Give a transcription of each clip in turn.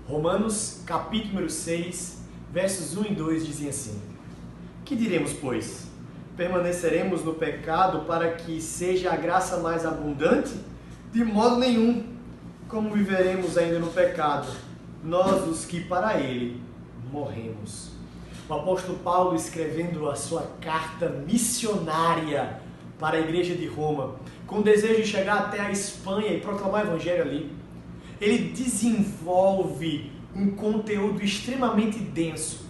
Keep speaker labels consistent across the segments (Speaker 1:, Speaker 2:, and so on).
Speaker 1: Romanos, capítulo número 6, versos 1 e 2 dizem assim: Que diremos, pois? Permaneceremos no pecado para que seja a graça mais abundante? De modo nenhum. Como viveremos ainda no pecado, nós os que para ele morremos? O apóstolo Paulo, escrevendo a sua carta missionária para a igreja de Roma, com o desejo de chegar até a Espanha e proclamar o evangelho ali, ele desenvolve um conteúdo extremamente denso.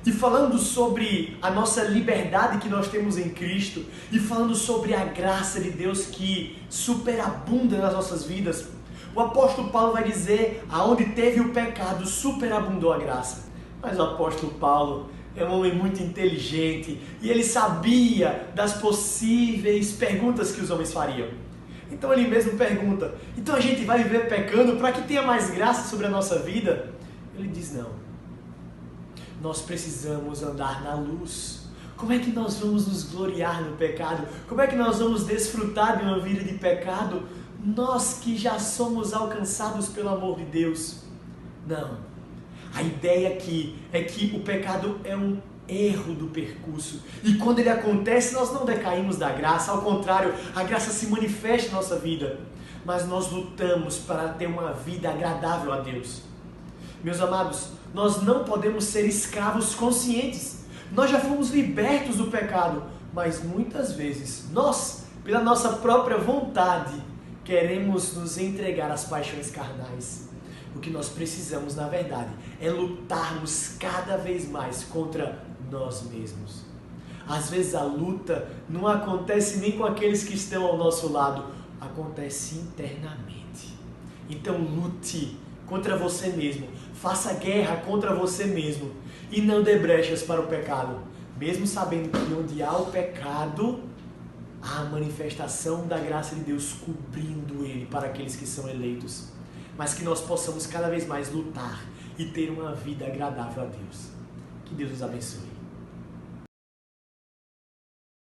Speaker 1: E falando sobre a nossa liberdade que nós temos em Cristo, e falando sobre a graça de Deus que superabunda nas nossas vidas, o apóstolo Paulo vai dizer: aonde teve o pecado, superabundou a graça. Mas o apóstolo Paulo é um homem muito inteligente e ele sabia das possíveis perguntas que os homens fariam. Então ele mesmo pergunta: então a gente vai viver pecando para que tenha mais graça sobre a nossa vida? Ele diz: não. Nós precisamos andar na luz. Como é que nós vamos nos gloriar no pecado? Como é que nós vamos desfrutar de uma vida de pecado? Nós que já somos alcançados pelo amor de Deus. Não. A ideia aqui é que o pecado é um erro do percurso. E quando ele acontece, nós não decaímos da graça. Ao contrário, a graça se manifesta na nossa vida. Mas nós lutamos para ter uma vida agradável a Deus. Meus amados, nós não podemos ser escravos conscientes. Nós já fomos libertos do pecado, mas muitas vezes nós, pela nossa própria vontade, queremos nos entregar às paixões carnais. O que nós precisamos, na verdade, é lutarmos cada vez mais contra nós mesmos. Às vezes a luta não acontece nem com aqueles que estão ao nosso lado, acontece internamente. Então lute contra você mesmo, faça guerra contra você mesmo e não dê brechas para o pecado, mesmo sabendo que onde há o pecado, há a manifestação da graça de Deus cobrindo ele para aqueles que são eleitos, mas que nós possamos cada vez mais lutar e ter uma vida agradável a Deus. Que Deus nos abençoe.